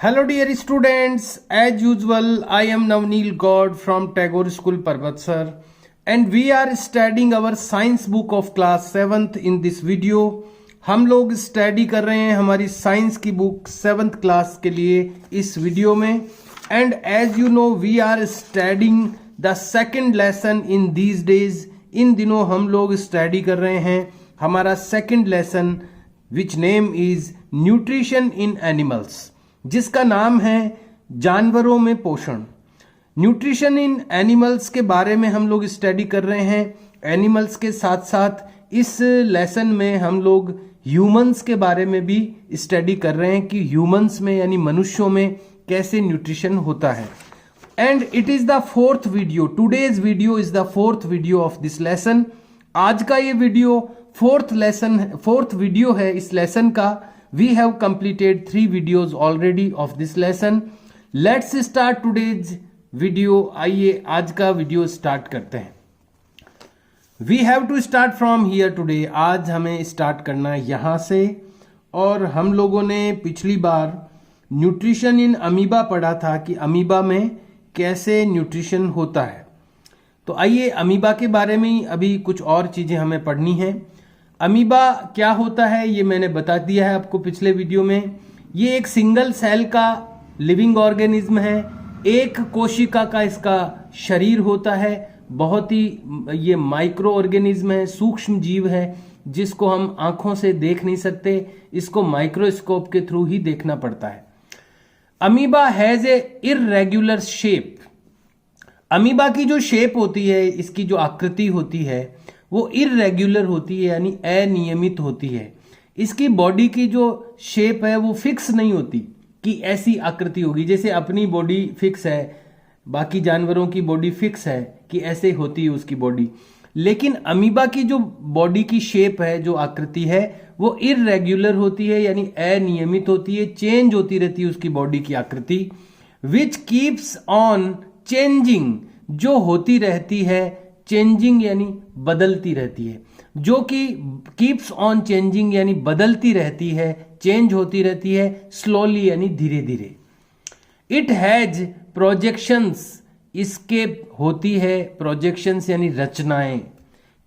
Hello dear students, as usual I am Navneel God from Tagore School Parbatsar and we are studying our science book of class 7th in this video। हम लोग study कर रहे हैं हमारी science की book 7th class के लिए इस वीडियो में। And as you know we are studying the second lesson in these days. इन दिनों हम लोग स्टडी कर रहे हैं हमारा second lesson which name is nutrition in animals, जिसका नाम है जानवरों में पोषण। न्यूट्रिशन इन एनिमल्स के बारे में हम लोग स्टडी कर रहे हैं। एनिमल्स के साथ साथ इस लेसन में हम लोग ह्यूमंस के बारे में भी स्टडी कर रहे हैं कि ह्यूमंस में यानी मनुष्यों में कैसे न्यूट्रिशन होता है। And it is the fourth video, today's video is the fourth video of this lesson. आज का ये वीडियो फोर्थ वीडियो है इस लेसन का। We have completed 3 videos already of this lesson. Let's start today's video. आइए आज का video start करते हैं। We have to start from here today. आज हमें स्टार्ट करना है यहाँ से। और हम लोगों ने पिछली बार न्यूट्रिशन इन अमीबा पढ़ा था कि अमीबा में कैसे न्यूट्रिशन होता है। तो आइए अमीबा के बारे में ही अभी कुछ और चीज़ें हमें पढ़नी है। अमीबा क्या होता है ये मैंने बता दिया है आपको पिछले वीडियो में। ये एक सिंगल सेल का लिविंग ऑर्गेनिज्म है। एक कोशिका का इसका शरीर होता है। बहुत ही ये माइक्रो ऑर्गेनिज्म है, सूक्ष्म जीव है जिसको हम आंखों से देख नहीं सकते, इसको माइक्रोस्कोप के थ्रू ही देखना पड़ता है। Amoeba has a irregular shape. Amoeba की जो शेप होती है, इसकी जो आकृति होती है वो इररेगुलर होती है यानी अनियमित होती है। इसकी बॉडी की जो शेप है वो फिक्स नहीं होती कि ऐसी आकृति होगी। जैसे अपनी बॉडी फिक्स है, बाकी जानवरों की बॉडी फिक्स है कि ऐसे होती है उसकी बॉडी, लेकिन अमीबा की जो बॉडी की शेप है, जो आकृति है वो इररेगुलर होती है यानी अनियमित होती है, चेंज होती रहती है उसकी बॉडी की आकृति। विच कीप्स ऑन चेंजिंग, जो होती रहती है, चेंजिंग यानी बदलती रहती है, जो कि कीप्स ऑन चेंजिंग यानी बदलती रहती है, चेंज होती रहती है, स्लोली यानी धीरे धीरे। इट हैज प्रोजेक्शंस, इसके होती है प्रोजेक्शंस यानी रचनाएं।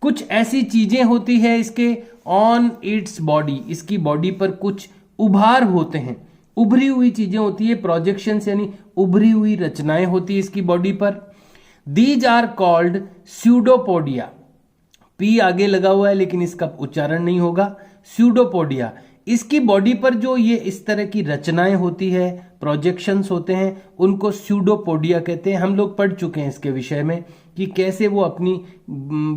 कुछ ऐसी चीजें होती है इसके ऑन इट्स बॉडी, इसकी बॉडी पर कुछ उभार होते हैं, उभरी हुई चीजें होती है। प्रोजेक्शंस यानी उभरी हुई रचनाएं होती है इसकी बॉडी पर। These are called pseudopodia. P आगे लगा हुआ है लेकिन इसका उच्चारण नहीं होगा। Pseudopodia, इसकी बॉडी पर जो ये इस तरह की रचनाएं होती है, प्रोजेक्शंस होते हैं, उनको स्यूडोपोडिया कहते हैं। हम लोग पढ़ चुके हैं इसके विषय में कि कैसे वो अपनी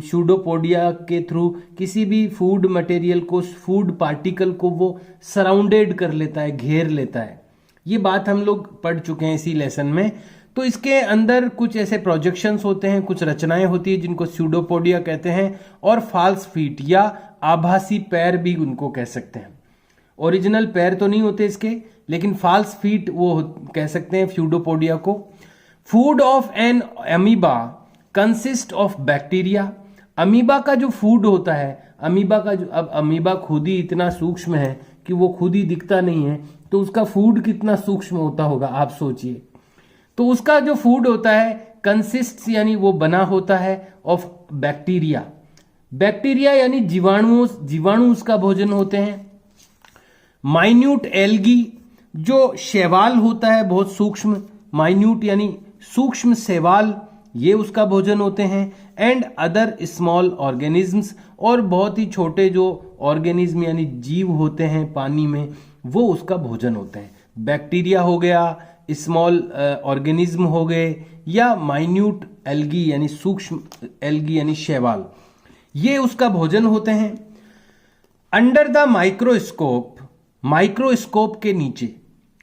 स्यूडोपोडिया के थ्रू किसी भी फूड मटेरियल को, फूड पार्टिकल को वो सराउंडेड कर लेता है, घेर लेता है। ये बात हम लोग पढ़ चुके हैं इसी लेसन में। तो इसके अंदर कुछ ऐसे प्रोजेक्शंस होते हैं, कुछ रचनाएं होती है जिनको स्यूडोपोडिया कहते हैं। और फॉल्स फीट या आभासी पैर भी उनको कह सकते हैं। ओरिजिनल पैर तो नहीं होते इसके, लेकिन फॉल्स फीट वो कह सकते हैं स्यूडोपोडिया को। Food of an amoeba consist of bacteria. Amoeba का जो फूड होता है, अमीबा का जो, अब अमीबा खुद ही इतना सूक्ष्म है कि वो खुद ही दिखता नहीं है, तो उसका फूड कितना सूक्ष्म होता होगा आप सोचिए। तो उसका जो फूड होता है कंसिस्ट यानी वो बना होता है ऑफ बैक्टीरिया। बैक्टीरिया यानी जीवाणु उसका भोजन होते हैं। माइन्यूट एल्गी, जो शैवाल होता है बहुत सूक्ष्म, माइन्यूट यानी सूक्ष्म शैवाल, ये उसका भोजन होते हैं। एंड अदर स्मॉल ऑर्गेनिजम्स, और बहुत ही छोटे जो ऑर्गेनिज्म यानी जीव होते हैं पानी में, वो उसका भोजन होते हैं। बैक्टीरिया हो गया, स्मॉल ऑर्गेनिज्म हो गए, या माइन्यूट एल्गी यानी सूक्ष्म एल्गी यानी शैवाल, ये उसका भोजन होते हैं। अंडर द माइक्रोस्कोप, माइक्रोस्कोप के नीचे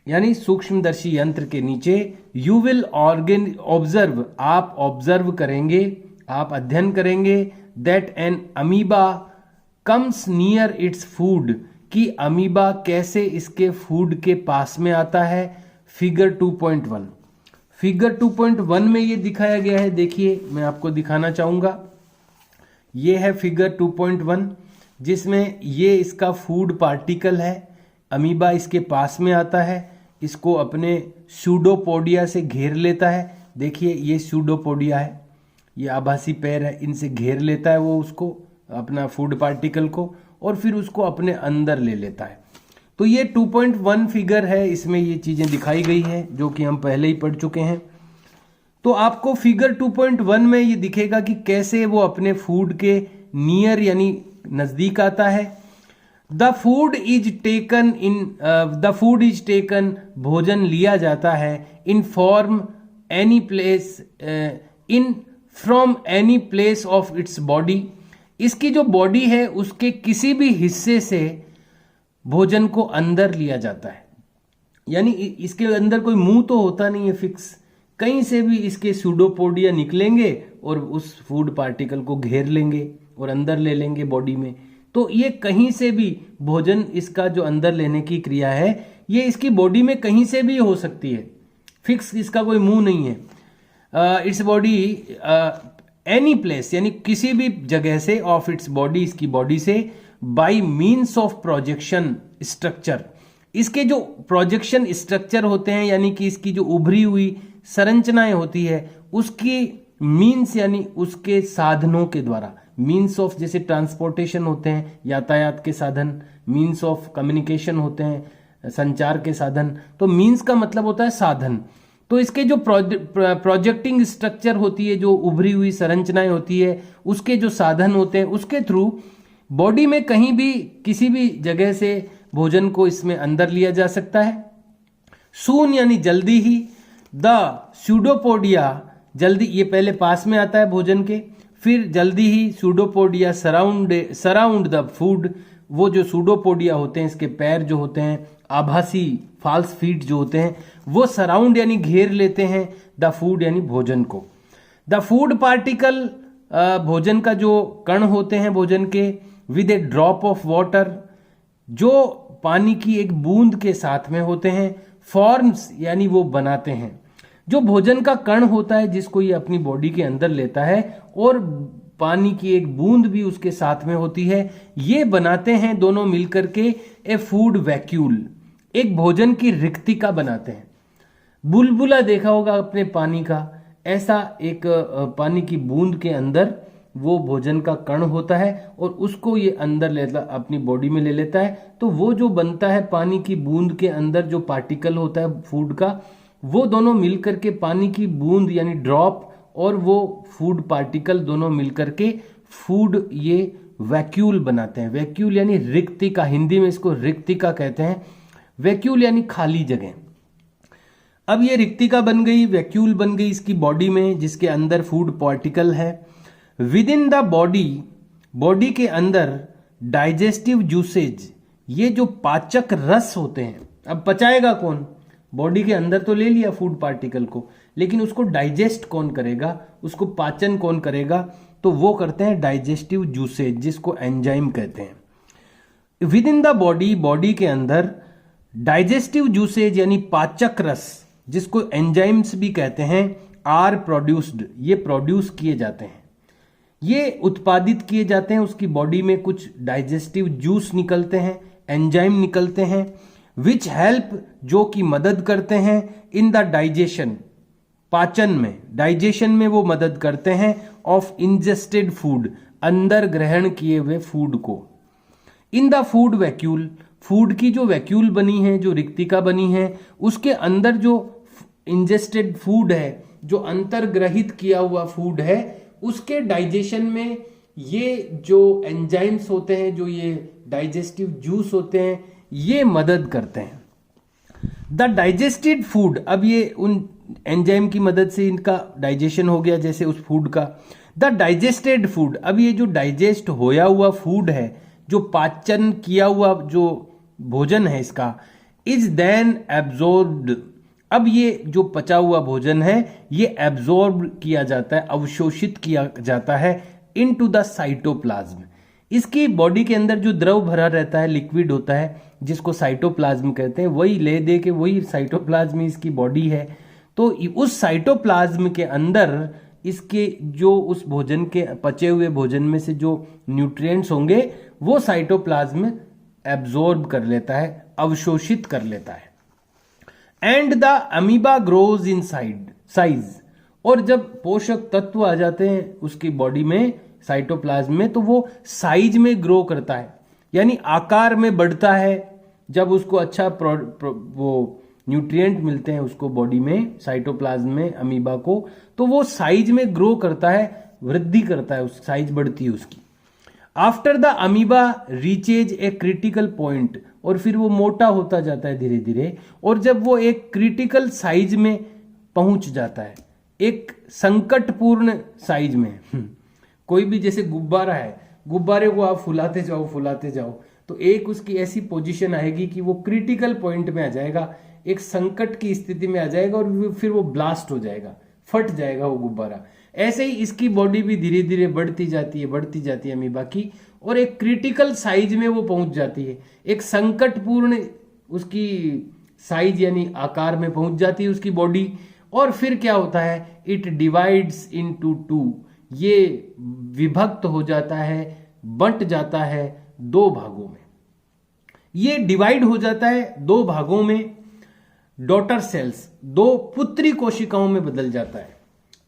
यानी सूक्ष्मदर्शी यंत्र के नीचे, यू विल ऑब्जर्व, आप ऑब्जर्व करेंगे, आप अध्ययन करेंगे, that an amoeba comes near its food, कि अमीबा कैसे इसके फूड के पास में आता है। फिगर 2.1, फिगर 2.1 में ये दिखाया गया है। देखिए मैं आपको दिखाना चाहूंगा, ये है फिगर 2.1 जिसमें ये इसका फूड पार्टिकल है। अमीबा इसके पास में आता है, इसको अपने सूडोपोडिया से घेर लेता है। देखिए ये सूडोपोडिया है, ये आभासी पैर है, इनसे घेर लेता है वो उसको, अपना फूड पार्टिकल को, और फिर उसको अपने अंदर ले लेता है। तो ये 2.1 फिगर है, इसमें ये चीजें दिखाई गई है जो कि हम पहले ही पढ़ चुके हैं। तो आपको फिगर 2.1 में ये दिखेगा कि कैसे वो अपने फूड के नियर यानी नजदीक आता है। द फूड इज टेकन, भोजन लिया जाता है, in form any place, from any place of its body. इसकी जो बॉडी है उसके किसी भी हिस्से से भोजन को अंदर लिया जाता है, यानी इसके अंदर कोई मुंह तो होता नहीं है फिक्स, कहीं से भी इसके सूडोपोडिया निकलेंगे और उस फूड पार्टिकल को घेर लेंगे और अंदर ले लेंगे बॉडी में। तो ये कहीं से भी भोजन, इसका जो अंदर लेने की क्रिया है, ये इसकी बॉडी में कहीं से भी हो सकती है, फिक्स इसका कोई मुंह नहीं है। इट्स बॉडी एनी प्लेस, यानी किसी भी जगह से, ऑफ इट्स बॉडी, इसकी बॉडी से, bye means of projection structure. इसके जो प्रोजेक्शन स्ट्रक्चर होते हैं, यानी कि इसकी जो उभरी हुई संरचनाएं होती है, उसकी मीन्स यानी उसके साधनों के द्वारा, मीन्स ऑफ जैसे ट्रांसपोर्टेशन होते हैं, यातायात के साधन, मीन्स ऑफ कम्युनिकेशन होते हैं, संचार के साधन। तो मीन्स का मतलब होता है साधन। तो इसके जो प्रोजेक्टिंग स्ट्रक्चर होती है, जो उभरी हुई संरचनाएं होती है, उसके जो साधन होते हैं, उसके थ्रू बॉडी में कहीं भी किसी भी जगह से भोजन को इसमें अंदर लिया जा सकता है। सून यानी जल्दी ही, द सूडोपोडिया, जल्दी, ये पहले पास में आता है भोजन के, फिर जल्दी ही सूडोपोडिया सराउंड द फूड। वो जो सूडोपोडिया होते हैं, इसके पैर जो होते हैं, आभासी फॉल्स फीट जो होते हैं, वो सराउंड यानी घेर लेते हैं द फूड यानी भोजन को। द फूड पार्टिकल, भोजन का जो कण होते हैं भोजन के, with A drop of water, जो पानी की एक बूंद के साथ में होते हैं, फॉर्म्स यानी वो बनाते हैं। जो भोजन का कण होता है जिसको ये अपनी बॉडी के अंदर लेता है, और पानी की एक बूंद भी उसके साथ में होती है, ये बनाते हैं दोनों मिलकर के ए फूड वैक्यूल, एक भोजन की रिक्तिका बनाते हैं। बुलबुला देखा होगा अपने पानी का, ऐसा एक पानी की बूंद के अंदर वो भोजन का कण होता है, और उसको ये अंदर लेता, अपनी बॉडी में ले लेता है। तो वो जो बनता है पानी की बूंद के अंदर, जो पार्टिकल होता है फूड का, वो दोनों मिलकर के पानी की बूंद यानी ड्रॉप और वो फूड पार्टिकल दोनों मिलकर के फूड ये वैक्यूल बनाते हैं। वैक्यूल यानी रिक्तिका, हिंदी में इसको रिक्तिका कहते हैं। वैक्यूल यानी खाली जगह। अब ये रिक्तिका बन गई, वैक्यूल बन गई इसकी बॉडी में, जिसके अंदर फूड पार्टिकल है। With in the body, body के अंदर डाइजेस्टिव जूसेज, ये जो पाचक रस होते हैं, अब पचाएगा कौन? बॉडी के अंदर तो ले लिया फूड पार्टिकल को, लेकिन उसको डाइजेस्ट कौन करेगा, उसको पाचन कौन करेगा? तो वो करते हैं डाइजेस्टिव जूसेज, जिसको एंजाइम कहते हैं। With in the body, body के अंदर डाइजेस्टिव जूसेज यानी पाचक रस, जिसको एंजाइम्स भी कहते हैं, आर प्रोड्यूस्ड, ये प्रोड्यूस किए जाते हैं, ये उत्पादित किए जाते हैं। उसकी बॉडी में कुछ डाइजेस्टिव जूस निकलते हैं, एंजाइम निकलते हैं, विच हेल्प, जो कि मदद करते हैं, इन द डाइजेशन, पाचन में, डाइजेशन में वो मदद करते हैं, ऑफ इंजेस्टेड फूड, अंदर ग्रहण किए हुए फूड को। In the food vacuole, food की जो वैक्यूल बनी है, जो रिक्तिका बनी है, उसके अंदर जो इंजेस्टेड फूड है, जो अंतर्ग्रहित किया हुआ फूड है, उसके डाइजेशन में ये जो एंजाइम्स होते हैं, जो ये डाइजेस्टिव जूस होते हैं, ये मदद करते हैं। द डाइजेस्टेड फूड, अब ये उन एंजाइम की मदद से इनका डाइजेशन हो गया, जैसे उस फूड का। द डाइजेस्टेड फूड, अब ये जो डाइजेस्ट होया हुआ फूड है, जो पाचन किया हुआ जो भोजन है इसका, इज देन एब्जॉर्ब्ड, अब ये जो पचा हुआ भोजन है ये एब्जॉर्ब किया जाता है, अवशोषित किया जाता है इनटू द साइटोप्लाज्म। इसकी बॉडी के अंदर जो द्रव भरा रहता है, लिक्विड होता है, जिसको साइटोप्लाज्म कहते हैं, वही ले दे के वही साइटोप्लाज्म इसकी बॉडी है। तो उस साइटोप्लाज्म के अंदर इसके जो उस भोजन के पचे हुए भोजन में से जो न्यूट्रिएंट्स होंगे वो साइटोप्लाज्म एब्जॉर्ब कर लेता है, अवशोषित कर लेता है। And the amoeba grows in size. और जब पोषक तत्व आ जाते हैं उसकी बॉडी में, साइटोप्लाज्म में, तो वो साइज में ग्रो करता है, यानी आकार में बढ़ता है। जब उसको अच्छा वो न्यूट्रिएंट मिलते हैं उसको बॉडी में, साइटोप्लाज्म में अमीबा को, तो वो साइज में ग्रो करता है, वृद्धि करता है, उस साइज बढ़ती है उसकी। After the amoeba reaches a critical point, और फिर वो मोटा होता जाता है धीरे धीरे, और जब वो एक क्रिटिकल साइज में पहुंच जाता है, एक संकटपूर्ण साइज में, कोई भी जैसे गुब्बारा है, गुब्बारे को आप फुलाते जाओ, तो एक उसकी ऐसी पोजीशन आएगी कि वो क्रिटिकल पॉइंट में आ जाएगा, एक संकट की स्थिति में आ जाएगा, और फिर वो ब्लास्ट हो जाएगा, फट जाएगा वो गुब्बारा। ऐसे ही इसकी बॉडी भी धीरे धीरे बढ़ती जाती है अमीबा की, और एक क्रिटिकल साइज में वो पहुंच जाती है, एक संकटपूर्ण उसकी साइज यानी आकार में पहुंच जाती है उसकी बॉडी। और फिर क्या होता है, इट डिवाइड्स इनटू टू, ये विभक्त हो जाता है, बंट जाता है दो भागों में। ये डिवाइड हो जाता है दो भागों में, डॉटर सेल्स, दो पुत्री कोशिकाओं में बदल जाता है।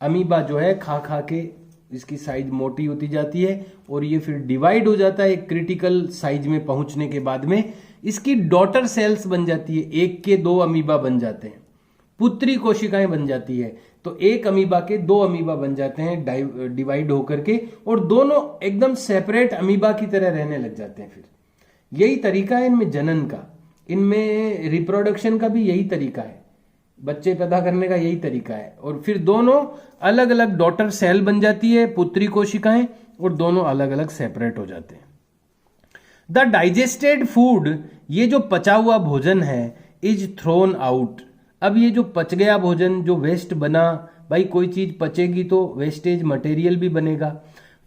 अमीबा जो है खा खा के इसकी साइज मोटी होती जाती है, और ये फिर डिवाइड हो जाता है एक क्रिटिकल साइज में पहुंचने के बाद में इसकी डॉटर सेल्स बन जाती है, एक के दो अमीबा बन जाते हैं, पुत्री कोशिकाएं बन जाती है। तो एक अमीबा के दो अमीबा बन जाते हैं डिवाइड होकर के, और दोनों एकदम सेपरेट अमीबा की तरह रहने लग जाते हैं। फिर यही तरीका है इनमें जनन का, इनमें रिप्रोडक्शन का भी यही तरीका है, बच्चे पैदा करने का यही तरीका है। और फिर दोनों अलग अलग डॉटर सेल बन जाती है, पुत्री कोशिकाएं, और दोनों अलग अलग सेपरेट हो जाते हैं। द डाइजेस्टेड फूड, ये जो पचा हुआ भोजन है, इज थ्रोन आउट। अब ये जो पच गया भोजन, जो वेस्ट बना, भाई कोई चीज पचेगी तो वेस्टेज मटेरियल भी बनेगा।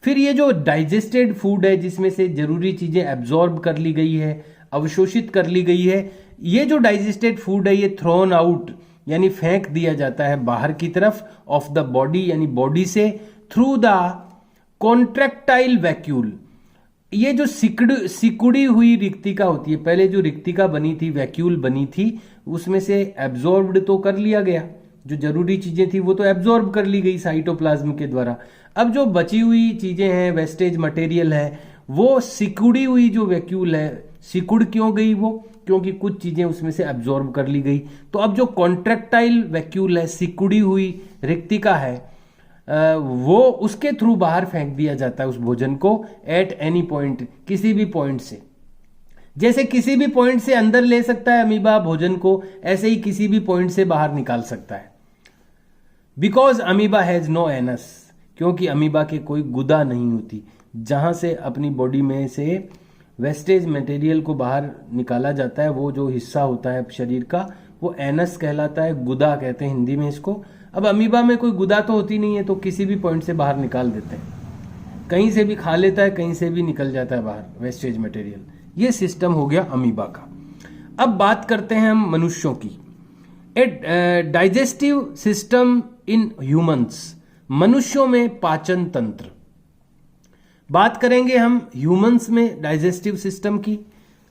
फिर ये जो डाइजेस्टेड फूड है, जिसमें से जरूरी चीजें एब्जॉर्ब कर ली गई है, अवशोषित कर ली गई है, ये जो डाइजेस्टेड फूड है ये थ्रोन आउट यानी फेंक दिया जाता है बाहर की तरफ ऑफ द बॉडी, यानी बॉडी से, थ्रू द कॉन्ट्रैक्टाइल वैक्यूल। ये जो सिकुड़ी हुई रिक्तिका होती है, पहले जो रिक्तिका बनी थी, वैक्यूल बनी थी, उसमें से एब्जॉर्ब्ड तो कर लिया गया, जो जरूरी चीजें थी वो तो एब्जॉर्ब कर ली गई साइटोप्लाज्म के द्वारा। अब जो बची हुई चीजें हैं, वेस्टेज मटेरियल है, वो सिकुड़ी हुई जो वैक्यूल है, सिकुड़ क्यों गई वो, क्योंकि कुछ चीजें उसमें से एब्जॉर्ब कर ली गई। तो अब जो कॉन्ट्रैक्टाइल वैक्यूल है, सिकुड़ी हुई रिक्तिका है, वो उसके थ्रू बाहर फेंक दिया जाता है उस भोजन को, एट एनी पॉइंट, किसी भी पॉइंट से। जैसे किसी भी पॉइंट से अंदर ले सकता है अमीबा भोजन को, ऐसे ही किसी भी पॉइंट से बाहर निकाल सकता है। Because amoeba has no anus, क्योंकि अमीबा के कोई गुदा नहीं होती, जहां से अपनी बॉडी में से वेस्टेज मटेरियल को बाहर निकाला जाता है, वो जो हिस्सा होता है शरीर का, वो एनस कहलाता है, गुदा कहते हैं हिंदी में इसको। अब अमीबा में कोई गुदा तो होती नहीं है, तो किसी भी पॉइंट से बाहर निकाल देते हैं, कहीं से भी खा लेता है, कहीं से भी निकल जाता है बाहर वेस्टेज मटेरियल। ये सिस्टम हो गया अमीबा का। अब बात करते हैं हम मनुष्यों की। डाइजेस्टिव सिस्टम इन ह्यूमंस, मनुष्यों में पाचन तंत्र। बात करेंगे हम ह्यूमंस में डाइजेस्टिव सिस्टम की।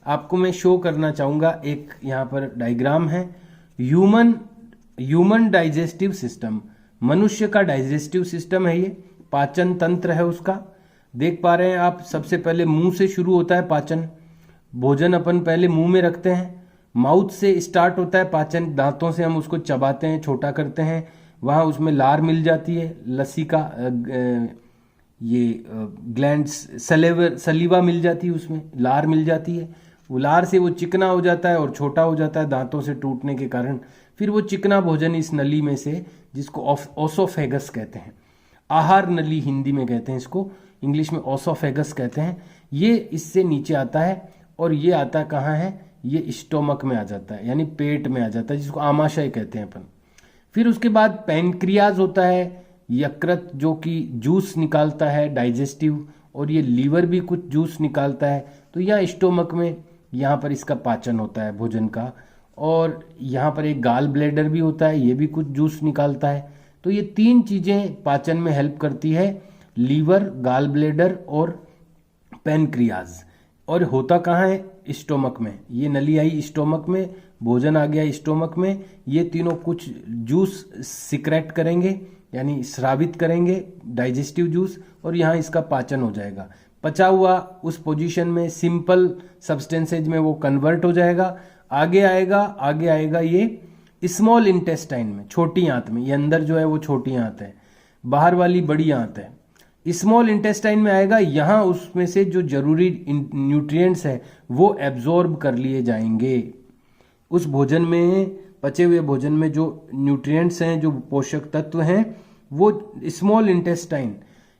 आपको मैं शो करना चाहूंगा, एक यहां पर डायग्राम है, ह्यूमन डाइजेस्टिव सिस्टम, मनुष्य का डाइजेस्टिव सिस्टम है ये, पाचन तंत्र है उसका। देख पा रहे हैं आप, सबसे पहले मुंह से शुरू होता है पाचन, भोजन अपन पहले मुंह में रखते हैं, माउथ से स्टार्ट होता है पाचन, दांतों से हम उसको चबाते हैं, छोटा करते हैं, वहां उसमें लार मिल जाती है, लस्सी का ये ग्लैंड्स, सलीवा मिल जाती है, उसमें लार मिल जाती है, वो लार से वो चिकना हो जाता है और छोटा हो जाता है दांतों से टूटने के कारण। फिर वो चिकना भोजन इस नली में से, जिसको ओसोफेगस कहते हैं, आहार नली हिंदी में कहते हैं इसको, इंग्लिश में ओसोफेगस कहते हैं, ये इससे नीचे आता है, और ये आता कहाँ है, ये स्टोमक में आ जाता है, यानी पेट में आ जाता है, जिसको आमाशय कहते हैं अपन। फिर उसके बाद पैनक्रियाज होता है, यकृत जो कि जूस निकालता है डाइजेस्टिव, और ये लीवर भी कुछ जूस निकालता है। तो यहाँ स्टोमक में, यहाँ पर इसका पाचन होता है भोजन का। और यहाँ पर एक गाल ब्लैडर भी होता है, ये भी कुछ जूस निकालता है। तो ये तीन चीजें पाचन में हेल्प करती है, लीवर, गाल ब्लैडर और पैनक्रियाज। और होता कहाँ है, स्टोमक में, ये नली आई स्टोमक में, भोजन आ गया स्टोमक में, ये तीनों कुछ जूस सिक्रेट करेंगे यानी स्रावित करेंगे, डाइजेस्टिव जूस, और यहाँ इसका पाचन हो जाएगा। पचा हुआ उस पोजीशन में सिंपल सब्सटेंसेज में वो कन्वर्ट हो जाएगा। आगे आएगा ये स्मॉल इंटेस्टाइन में, छोटी आंत में। ये अंदर जो है वो छोटी आंत है, बाहर वाली बड़ी आंत है। स्मॉल इंटेस्टाइन में आएगा, यहाँ उसमें से जो जरूरी न्यूट्रिएंट्स है वो एब्जॉर्ब कर लिए जाएंगे। उस भोजन में, पचे हुए भोजन में जो न्यूट्रिएंट्स हैं, जो पोषक तत्व हैं, वो स्मॉल इंटेस्टाइन,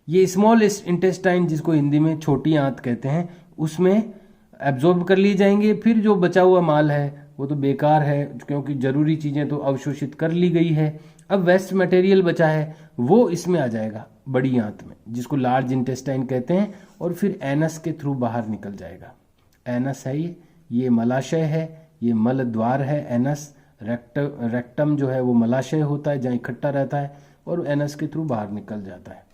ये स्मॉल इंटेस्टाइन जिसको हिंदी में छोटी आंत कहते हैं, उसमें एब्जॉर्ब कर लिए जाएंगे। फिर जो बचा हुआ माल है वो तो बेकार है, क्योंकि जरूरी चीजें तो अवशोषित कर ली गई है। अब वेस्ट मटेरियल बचा है वो इसमें आ जाएगा बड़ी आंत में, जिसको लार्ज इंटेस्टाइन कहते हैं, और फिर एनस के थ्रू बाहर निकल जाएगा। एनस है ये मलाशय है, ये मल द्वार है। एनस, रेक्टम जो है वो मलाशय होता है जहाँ इकट्ठा रहता है, और एनस के थ्रू बाहर निकल जाता है।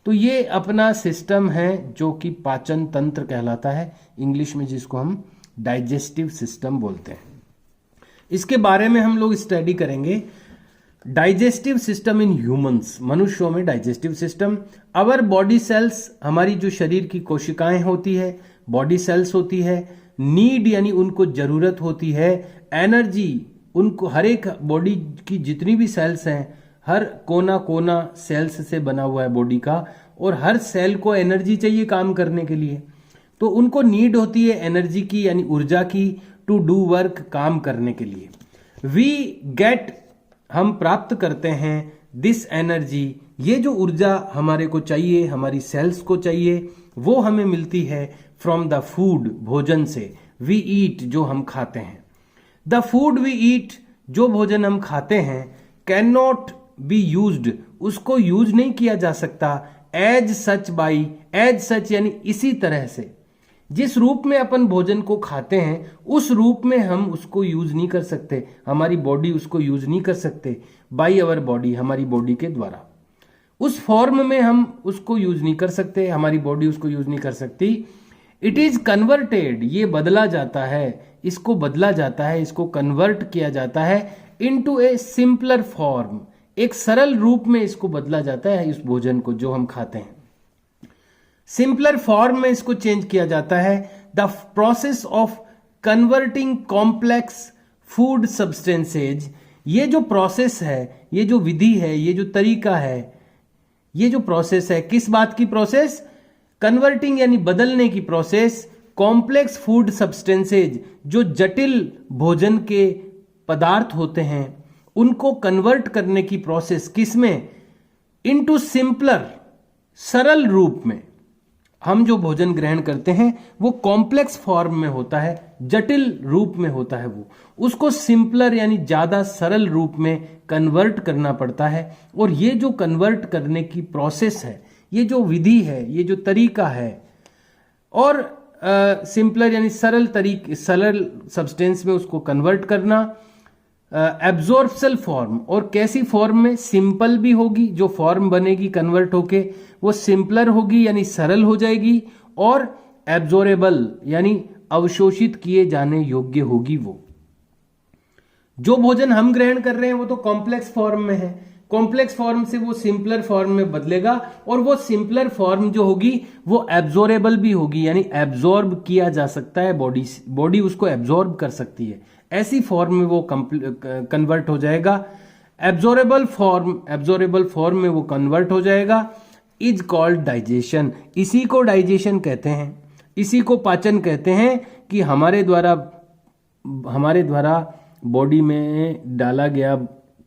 तो ये अपना सिस्टम है जो कि पाचन तंत्र कहलाता है, इंग्लिश में जिसको हम डाइजेस्टिव सिस्टम बोलते हैं। इसके बारे में हम लोग स्टडी करेंगे। डाइजेस्टिव सिस्टम इन ह्यूमंस, मनुष्यों में digestive system. Our body cells, हमारी जो शरीर की कोशिकाएं होती है, बॉडी सेल्स होती है, नीड यानी उनको जरूरत होती है एनर्जी, उनको हर एक बॉडी की जितनी भी सेल्स हैं, हर कोना कोना सेल्स से बना हुआ है बॉडी का, और हर सेल को एनर्जी चाहिए काम करने के लिए। तो उनको नीड होती है एनर्जी की यानी ऊर्जा की, टू डू वर्क, काम करने के लिए। वी गेट, हम प्राप्त करते हैं दिस एनर्जी, ये जो ऊर्जा हमारे को चाहिए, हमारी सेल्स को चाहिए, वो हमें मिलती है फ्रॉम द फूड, भोजन से। वी ईट, जो हम खाते हैं। द फूड वी ईट, जो भोजन हम खाते हैं, कैन नॉट बी यूज्ड, उसको यूज नहीं किया जा सकता, as such by, as such यानी इसी तरह से, जिस रूप में अपन भोजन को खाते हैं उस रूप में हम उसको यूज नहीं कर सकते, हमारी बॉडी उसको यूज नहीं कर सकते। बाई अवर बॉडी, हमारी बॉडी के द्वारा, उस फॉर्म में हम उसको यूज नहीं कर सकते, हमारी बॉडी उसको यूज नहीं कर सकती। इट इज कन्वर्टेड, ये बदला जाता है, इसको बदला जाता है, इसको कन्वर्ट किया जाता है इनटू ए सिंपलर फॉर्म, एक सरल रूप में इसको बदला जाता है इस भोजन को जो हम खाते हैं। सिंपलर फॉर्म में इसको चेंज किया जाता है। The process of converting complex food substances, ये जो प्रोसेस है, ये जो विधि है, ये जो तरीका है, ये जो प्रोसेस है, किस बात की प्रोसेस? कन्वर्टिंग यानी बदलने की प्रोसेस, कॉम्प्लेक्स फूड सब्सटेंसेज, जो जटिल भोजन के पदार्थ होते हैं उनको कन्वर्ट करने की प्रोसेस, किसमें? इनटू सिंपलर, सरल रूप में। हम जो भोजन ग्रहण करते हैं वो कॉम्प्लेक्स फॉर्म में होता है, जटिल रूप में होता है, वो उसको सिंपलर यानी ज्यादा सरल रूप में कन्वर्ट करना पड़ता है। और ये जो कन्वर्ट करने की प्रोसेस है, ये जो विधि है, ये जो तरीका है, और सिंपलर यानी सरल सब्सटेंस में उसको कन्वर्ट करना, एब्जॉर्प्शल फॉर्म, और कैसी फॉर्म में? सिंपल भी होगी, जो फॉर्म बनेगी कन्वर्ट होके वो सिंपलर होगी यानी सरल हो जाएगी, और एब्जॉर्बेबल यानी अवशोषित किए जाने योग्य होगी। वो जो भोजन हम ग्रहण कर रहे हैं वो तो कॉम्प्लेक्स फॉर्म में है, कॉम्प्लेक्स फॉर्म से वो सिंपलर फॉर्म में बदलेगा, और वो सिंपलर फॉर्म जो होगी वो एब्जॉर्बेबल भी होगी यानी एब्जॉर्ब किया जा सकता है, बॉडी उसको एब्जॉर्ब कर सकती है, ऐसी फॉर्म में वो कन्वर्ट हो जाएगा। एब्जॉर्बेबल फॉर्म में वो कन्वर्ट हो जाएगा। इज कॉल्ड डाइजेशन, इसी को डाइजेशन कहते हैं, इसी को पाचन कहते हैं कि हमारे द्वारा बॉडी में डाला गया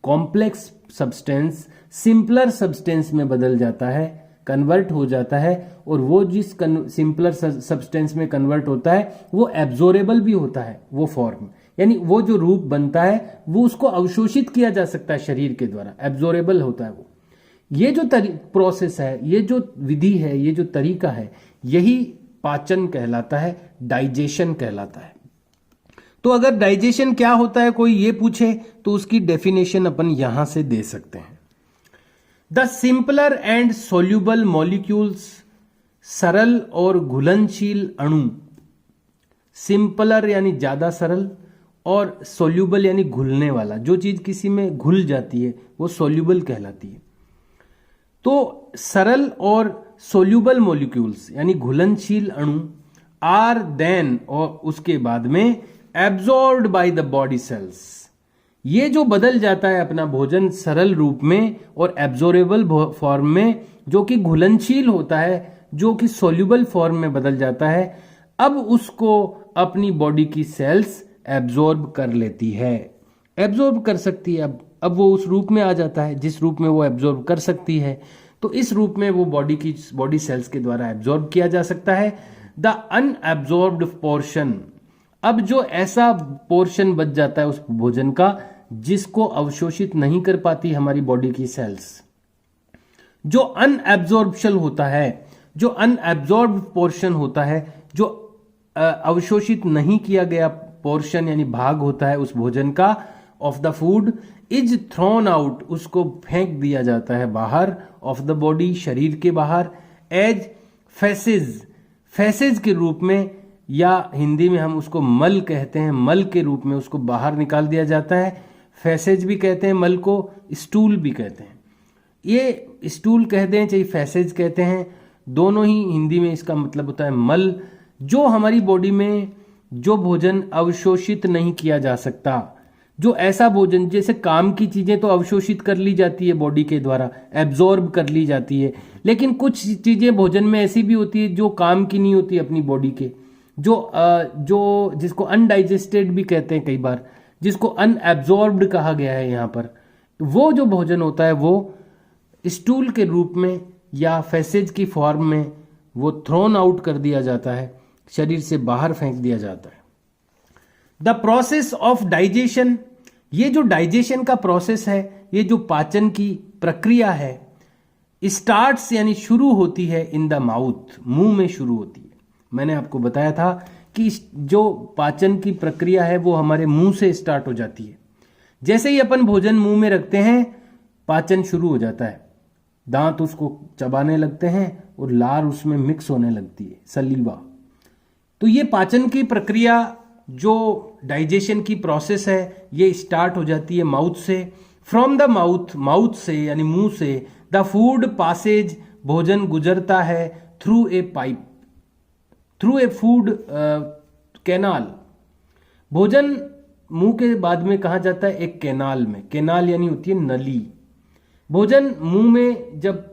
कॉम्प्लेक्स सब्सटेंस सिंपलर सब्सटेंस में बदल जाता है, कन्वर्ट हो जाता है, और वो जिस सिंपलर सब्सटेंस में कन्वर्ट होता है वो एब्जॉर्बेबल भी होता है, वो फॉर्म यानी वो जो रूप बनता है वो उसको अवशोषित किया जा सकता है शरीर के द्वारा, एब्जॉर्बेबल होता है वो। ये जो प्रोसेस है, ये जो विधि है, ये जो तरीका है, यही पाचन कहलाता है, डाइजेशन कहलाता है। तो अगर डाइजेशन क्या होता है कोई ये पूछे तो उसकी डेफिनेशन अपन यहां से दे सकते हैं। The simpler and soluble molecules, सरल और घुलनशील अणु, सिंपलर यानी ज्यादा सरल और सोल्यूबल यानी घुलने वाला, जो चीज किसी में घुल जाती है वो सोल्यूबल कहलाती है। तो सरल और सोल्यूबल मॉलिक्यूल्स यानी घुलनशील अणु आर देन, और उसके बाद में absorbed by the body cells. ये जो बदल जाता है अपना भोजन सरल रूप में और एब्जॉर्बेबल फॉर्म में, जो कि घुलनशील होता है, जो कि सोल्यूबल फॉर्म में बदल जाता है, अब उसको अपनी बॉडी की सेल्स एब्जॉर्ब कर लेती है, एब्जॉर्ब कर सकती है। अब वो उस रूप में आ जाता है जिस रूप में वो एब्जॉर्ब कर सकती है। तो इस रूप में वो बॉडी सेल्स के द्वारा एब्जॉर्ब किया जा सकता है। द अनएब्जॉर्ब्ड पोर्शन, अब जो ऐसा पोर्शन बच जाता है उस भोजन का जिसको अवशोषित नहीं कर पाती हमारी बॉडी की सेल्स, जो अनएब्जॉर्प्शन होता है, जो अनएब्जॉर्ब्ड पोर्शन होता है, जो अवशोषित नहीं किया गया पोर्शन यानी भाग होता है उस भोजन का, of the food is thrown out, उसको फेंक दिया जाता है बाहर, ऑफ द बॉडी, शरीर के बाहर, एज फेसेज, फेसेज के रूप में, या हिंदी में हम उसको मल कहते हैं, मल के रूप में उसको बाहर निकाल दिया जाता है। फेसेज भी कहते हैं मल को, स्टूल भी कहते हैं। ये स्टूल कहते हैं चाहे फेसेज कहते हैं, दोनों ही हिंदी में इसका मतलब होता है मल, जो हमारी बॉडी में जो भोजन अवशोषित नहीं किया जा सकता, जो ऐसा भोजन, जैसे काम की चीजें तो अवशोषित कर ली जाती है बॉडी के द्वारा, एब्जॉर्ब कर ली जाती है, लेकिन कुछ चीजें भोजन में ऐसी भी होती है जो काम की नहीं होती अपनी बॉडी के, जो जिसको अनडाइजेस्टेड भी कहते हैं कई बार, जिसको अनएब्जॉर्ब्ड कहा गया है यहाँ पर। वो जो भोजन होता है वो स्टूल के रूप में या फैसेज की फॉर्म में वो थ्रोन आउट कर दिया जाता है, शरीर से बाहर फेंक दिया जाता है। द प्रोसेस ऑफ डाइजेशन, ये जो डाइजेशन का प्रोसेस है, ये जो पाचन की प्रक्रिया है, स्टार्ट्स यानी शुरू होती है इन द माउथ, मुंह में शुरू होती है। मैंने आपको बताया था कि जो पाचन की प्रक्रिया है वो हमारे मुंह से स्टार्ट हो जाती है। जैसे ही अपन भोजन मुंह में रखते हैं पाचन शुरू हो जाता है, दांत उसको चबाने लगते हैं और लार उसमें मिक्स होने लगती है, सलीवा। तो ये पाचन की प्रक्रिया, जो डाइजेशन की प्रोसेस है, ये स्टार्ट हो जाती है माउथ से। फ्रॉम द माउथ, माउथ से यानी मुंह से, द फूड पासेज, भोजन गुजरता है through a pipe, through a food canal. भोजन मुंह के बाद में कहा जाता है एक कैनाल में, कैनाल यानी होती है नली। भोजन मुंह में जब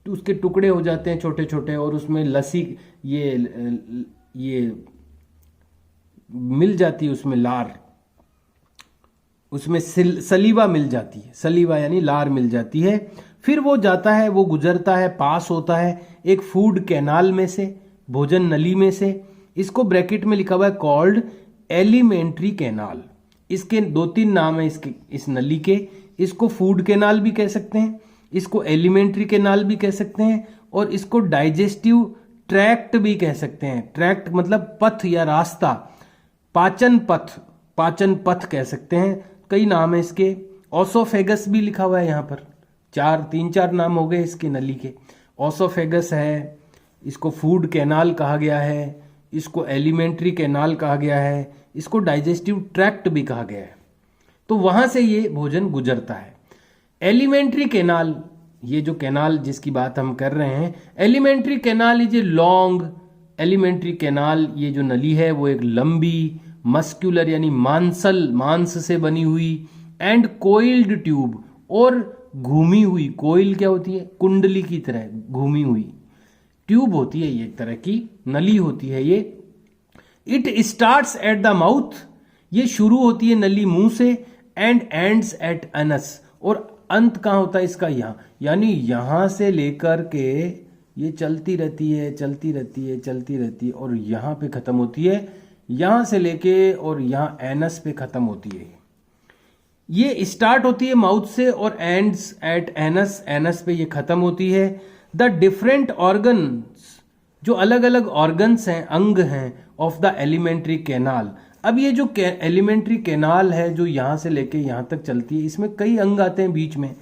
उसके टुकड़े हो जाते हैं छोटे छोटे और उसमें लसी ये मिल जाती है, उसमें लार, उसमें सलीवा मिल जाती है, सलीवा यानी लार मिल जाती है। फिर वो जाता है, वो गुजरता है, पास होता है एक फूड कैनाल में से, भोजन नली में से। इसको ब्रैकेट में लिखा हुआ है कॉल्ड एलिमेंट्री कैनाल। इसके 2-3 नाम है इसके, इस नली के। इसको फूड कैनाल भी कह सकते हैं, इसको एलिमेंट्री कैनाल भी कह सकते हैं, और इसको डाइजेस्टिव ट्रैक्ट भी कह सकते हैं। ट्रैक्ट मतलब पथ या रास्ता, पाचन पथ, पाचन पथ कह सकते हैं। कई नाम है इसके। ओसोफेगस भी लिखा हुआ है यहाँ पर, 3-4 नाम हो गए इसके नली के। ओसोफेगस है, इसको फूड कैनाल कहा गया है, इसको एलिमेंट्री कैनाल कहा गया है, इसको डाइजेस्टिव ट्रैक्ट भी कहा गया है। तो वहां से ये भोजन गुजरता है। एलिमेंट्री कैनाल, ये जो कैनाल जिसकी बात हम कर रहे हैं, alimentary canal is a long, alimentary canal ये जो नली है वो एक लंबी, मस्क्यूलर यानी मांसल, मांस से बनी हुई, एंड कोइल्ड ट्यूब, और घूमी हुई। कोइल क्या होती है? कुंडली की तरह घूमी हुई ट्यूब होती है, ये एक तरह की नली होती है ये। It starts at the mouth, ये शुरू होती है नली मुंह से, एंड एंड्स एट अनस, और अंत कहाँ होता है इसका? यहाँ, यानी यहां से लेकर के ये चलती रहती है, चलती रहती है, चलती रहती है, और यहां पे खत्म होती है। यहां से लेके और यहां एनस पे खत्म होती है। ये स्टार्ट होती है माउथ से और एंड्स एट एनस, एनस पे ये खत्म होती है। द डिफरेंट ऑर्गन्स, जो अलग अलग ऑर्गन्स हैं, अंग हैं, ऑफ द एलिमेंट्री कैनाल। अब ये जो एलिमेंट्री कैनाल है जो यहां से लेके यहां तक चलती है, इसमें कई अंग आते हैं बीच में।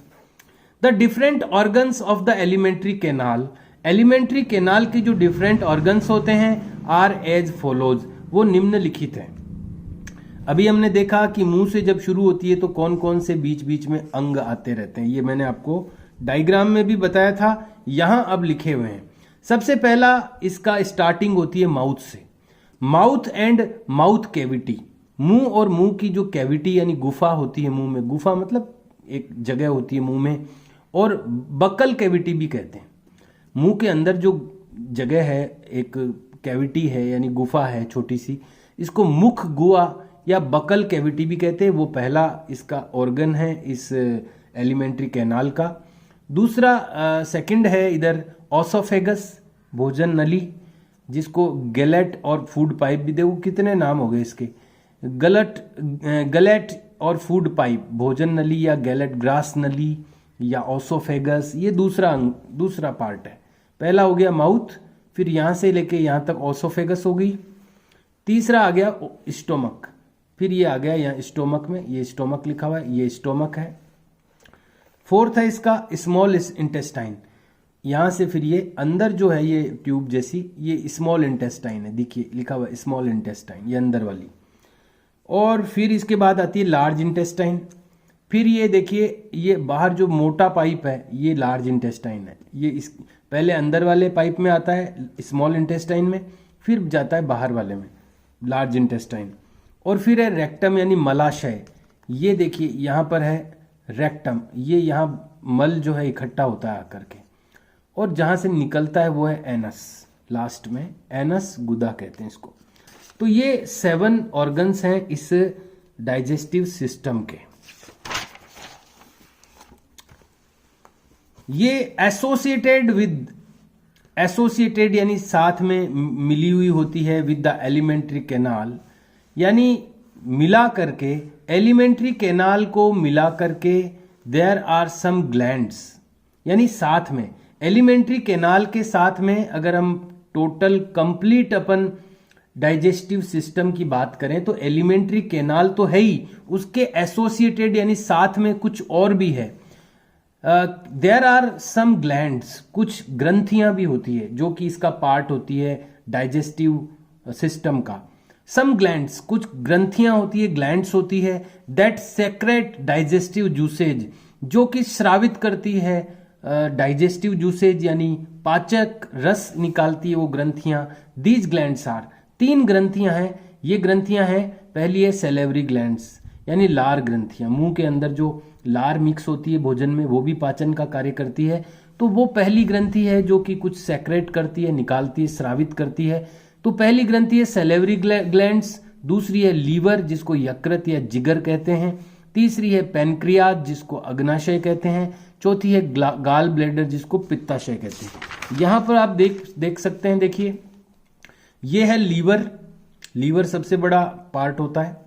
The different organs of the alimentary canal, alimentary canal के जो डिफरेंट ऑर्गन्स होते हैं, आर एज फॉलोज, वो निम्नलिखित हैं। अभी हमने देखा कि मुंह से जब शुरू होती है तो कौन कौन से बीच बीच में अंग आते रहते हैं, ये मैंने आपको डायग्राम में भी बताया था, यहां अब लिखे हुए हैं। सबसे पहला इसका स्टार्टिंग होती है माउथ से। माउथ एंड माउथ कैविटी, मुंह और मुंह की जो कैविटी यानी गुफा होती है मुंह में, गुफा मतलब एक जगह होती है मुंह में, और बकल कैविटी भी कहते हैं। मुंह के अंदर जो जगह है, एक कैविटी है यानी गुफा है छोटी सी, इसको मुख गुहा या बकल कैविटी भी कहते हैं। वो पहला इसका ऑर्गन है इस एलिमेंट्री कैनाल का। दूसरा सेकंड है इधर ऑसोफेगस, भोजन नली, जिसको गैलेट और फूड पाइप भी, देखो कितने नाम हो गए इसके, गलेट और फूड पाइप, भोजन नली या गैलेट, ग्रास नली या ऑसोफेगस, ये दूसरा पार्ट है। पहला हो गया माउथ, फिर यहां से लेके यहां तक ऑसोफेगस हो गई। तीसरा आ गया स्टोमक, फिर ये आ गया यहाँ स्टोमक में, ये स्टोमक लिखा हुआ है, ये स्टोमक है। फोर्थ है इसका स्मॉल इंटेस्टाइन, यहां से फिर ये अंदर जो है ये ट्यूब जैसी, ये स्मॉल इंटेस्टाइन है, देखिए लिखा हुआ है स्मॉल इंटेस्टाइन, ये अंदर वाली। और फिर इसके बाद आती है लार्ज इंटेस्टाइन, फिर ये देखिए ये बाहर जो मोटा पाइप है ये लार्ज इंटेस्टाइन है, ये इस पहले अंदर वाले पाइप में आता है स्मॉल इंटेस्टाइन में, फिर जाता है बाहर वाले में लार्ज इंटेस्टाइन। और फिर है रेक्टम यानी मलाशय, ये देखिए यहाँ पर है रेक्टम, ये यहाँ मल जो है इकट्ठा होता है आकर के, और जहाँ से निकलता है वो है एनस, लास्ट में एनस गुदा कहते हैं इसको। तो ये 7 ऑर्गन्स हैं इस डाइजेस्टिव सिस्टम के। ये एसोसिएटेड यानी साथ में मिली हुई होती है विद द एलिमेंट्री कैनाल, यानी मिला करके, एलिमेंट्री कैनाल को मिला करके देयर आर सम ग्लैंड्स, यानी साथ में एलिमेंट्री कैनाल के साथ में अगर हम टोटल कंप्लीट अपन डाइजेस्टिव सिस्टम की बात करें तो एलिमेंट्री कैनाल तो है ही, उसके एसोसिएटेड यानी साथ में कुछ और भी है। देयर आर सम ग्लैंड्स, कुछ ग्रंथियां भी होती है जो कि इसका पार्ट होती है डाइजेस्टिव सिस्टम का। सम ग्लैंड्स, कुछ ग्रंथियां होती है, ग्लैंड्स होती है, दैट सेक्रेट डाइजेस्टिव जूसेज, जो कि स्रावित करती है डाइजेस्टिव जूसेज यानी पाचक रस निकालती है वो ग्रंथियां। दीज ग्लैंड्स आर, 3 ग्रंथियां हैं, ये ग्रंथियां हैं, पहली है सेलेवरी ग्लैंड्स यानी लार ग्रंथियां, मुंह के अंदर जो लार मिक्स होती है भोजन में वो भी पाचन का कार्य करती है, तो वो पहली ग्रंथि है जो कि कुछ सेक्रेट करती है, निकालती है, स्रावित करती है। तो पहली ग्रंथि है सेलेवरी ग्लैंड्स, दूसरी है लीवर जिसको यकृत या जिगर कहते हैं, तीसरी है पेनक्रियाज जिसको अग्नाशय कहते हैं, चौथी है गाल ब्लैडर जिसको पित्ताशय कहते हैं। यहां पर आप देख सकते हैं, देखिए ये है लीवर सबसे बड़ा पार्ट होता है,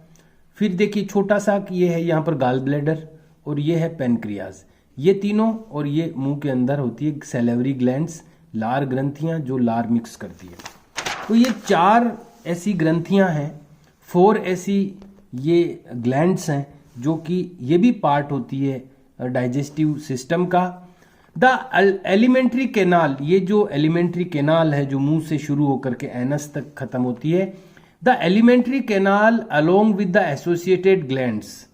फिर देखिए छोटा सा ये है यहाँ पर गाल ब्लैडर, और ये है पेनक्रियाज, ये तीनों, और ये मुंह के अंदर होती है सेलेवरी ग्लैंड्स, लार ग्रंथियां जो लार मिक्स करती है। तो ये 4 ऐसी ग्रंथियां हैं, 4 ऐसी ये ग्लैंड्स हैं जो कि ये भी पार्ट होती है डाइजेस्टिव सिस्टम का। द एलिमेंट्री कैनाल, ये जो एलिमेंट्री कैनाल है जो मुंह से शुरू होकर के एनस तक खत्म होती है, the alimentary canal along with the associated glands,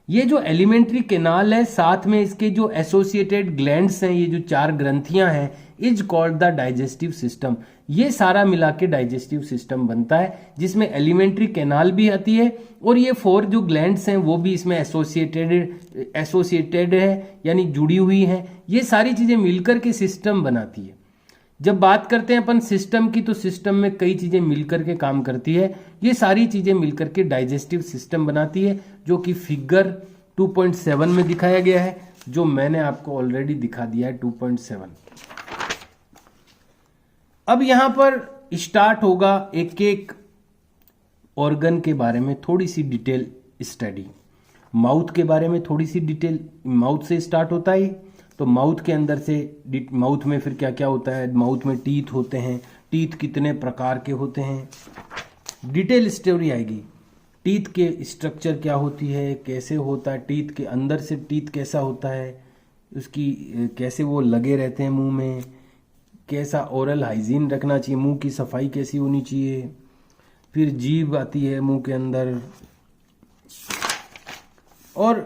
ये जो एलिमेंट्री कैनाल है साथ में इसके जो एसोसिएटेड ग्लैंड्स हैं, ये जो 4 ग्रंथियां हैं, is called the digestive system. ये सारा मिला के डाइजेस्टिव सिस्टम बनता है जिसमें एलिमेंट्री कैनाल भी आती है और ये 4 जो ग्लैंड्स हैं वो भी इसमें एसोसिएटेड है यानी जुड़ी हुई हैं। ये सारी चीजें मिलकर के सिस्टम बनाती है। जब बात करते हैं अपन सिस्टम की तो सिस्टम में कई चीजें मिलकर के काम करती है। ये सारी चीजें मिलकर के डाइजेस्टिव सिस्टम बनाती है जो कि फिगर 2.7 में दिखाया गया है, जो मैंने आपको ऑलरेडी दिखा दिया है 2.7। अब यहां पर स्टार्ट होगा एक एक ऑर्गन के बारे में थोड़ी सी डिटेल स्टडी। माउथ के बारे में थोड़ी सी डिटेल, माउथ से स्टार्ट होता है। तो माउथ के अंदर से माउथ में फिर क्या क्या होता है, माउथ में टीथ होते हैं, टीथ कितने प्रकार के होते हैं, डिटेल स्टोरी आएगी। टीथ के स्ट्रक्चर क्या होती है, कैसे होता है, टीथ के अंदर से टीथ कैसा होता है, उसकी कैसे वो लगे रहते हैं मुंह में, कैसा ओरल हाइजीन रखना चाहिए, मुंह की सफाई कैसी होनी चाहिए। फिर जीभ आती है मुंह के अंदर, और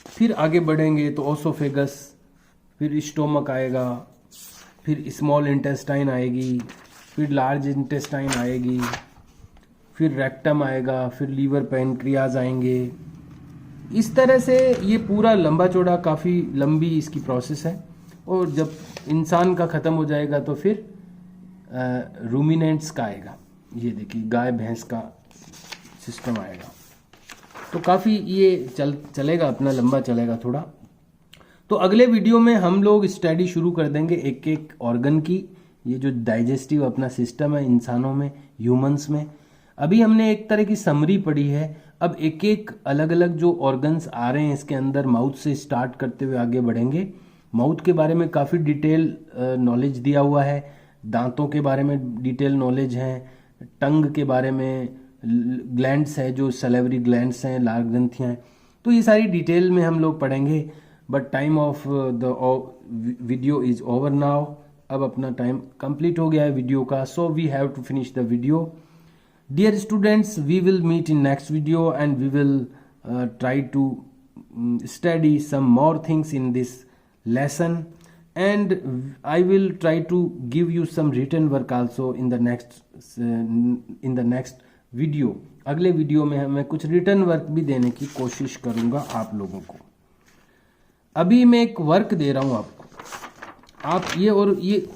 फिर आगे बढ़ेंगे तो ओसोफेगस, फिर स्टोमक आएगा, फिर स्मॉल इंटेस्टाइन आएगी, फिर लार्ज इंटेस्टाइन आएगी, फिर रेक्टम आएगा, फिर लीवर पैनक्रियाज आएंगे। इस तरह से ये पूरा लंबा चौड़ा काफ़ी लंबी इसकी प्रोसेस है। और जब इंसान का ख़त्म हो जाएगा तो फिर रूमिनेंट्स का आएगा। ये देखिए गाय भैंस का सिस्टम आएगा। तो काफ़ी ये चलेगा, अपना लंबा चलेगा थोड़ा। तो अगले वीडियो में हम लोग स्टडी शुरू कर देंगे एक एक ऑर्गन की। ये जो डाइजेस्टिव अपना सिस्टम है इंसानों में, ह्यूमंस में, अभी हमने एक तरह की समरी पढ़ी है। अब एक एक अलग अलग जो ऑर्गन्स आ रहे हैं इसके अंदर, माउथ से स्टार्ट करते हुए आगे बढ़ेंगे। माउथ के बारे में काफ़ी डिटेल नॉलेज दिया हुआ है, दांतों के बारे में डिटेल नॉलेज है, टंग के बारे में, ग्लैंड्स है जो सलेवरी ग्लैंड्स हैं, लार ग्रंथियाँ हैं। तो ये सारी डिटेल में हम लोग पढ़ेंगे। But time of the video is over now. अब अपना टाइम कंप्लीट हो गया है वीडियो का, so we have to finish the video. Dear students, we will meet in next video and we will try to study some more things in this lesson, and I will try to give you some written work also in the next video. अगले video में मैं कुछ written work भी देने की कोशिश करूंगा आप लोगों को। अभी मैं एक वर्क दे रहा हूं आपको, आप ये और ये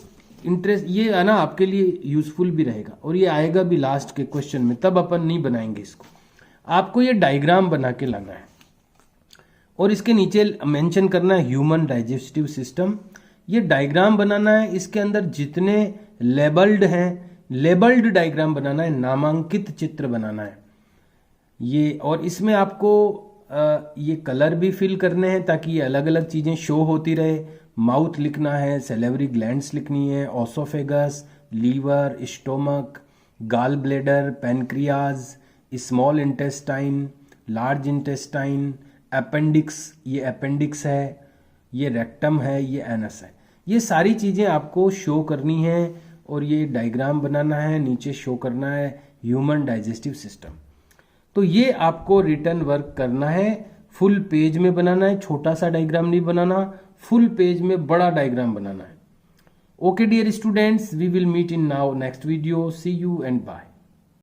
इंटरेस्ट, ये है ना आपके लिए यूजफुल भी रहेगा और ये आएगा भी लास्ट के क्वेश्चन में, तब अपन नहीं बनाएंगे इसको। आपको ये डायग्राम बना के लाना है और इसके नीचे मेंशन करना है ह्यूमन डाइजेस्टिव सिस्टम। ये डायग्राम बनाना है, इसके अंदर जितने लेबल्ड हैं, लेबल्ड डायग्राम बनाना है, नामांकित चित्र बनाना है ये। और इसमें आपको ये कलर भी फिल करने हैं ताकि ये अलग अलग चीजें शो होती रहे। माउथ लिखना है, सेलेवरी ग्लैंड्स लिखनी है, oesophagus, liver, stomach, gall bladder, pancreas, small intestine, large intestine, appendix, ये अपेंडिक्स है, ये रेक्टम है, ये एनस है। ये सारी चीज़ें आपको शो करनी है और ये डायग्राम बनाना है, नीचे शो करना है ह्यूमन डाइजेस्टिव सिस्टम। तो ये आपको रिटर्न वर्क करना है, फुल पेज में बनाना है, छोटा सा डायग्राम नहीं बनाना, फुल पेज में बड़ा डायग्राम बनाना है। Okay dear students, we will meet in now next video. See you and bye.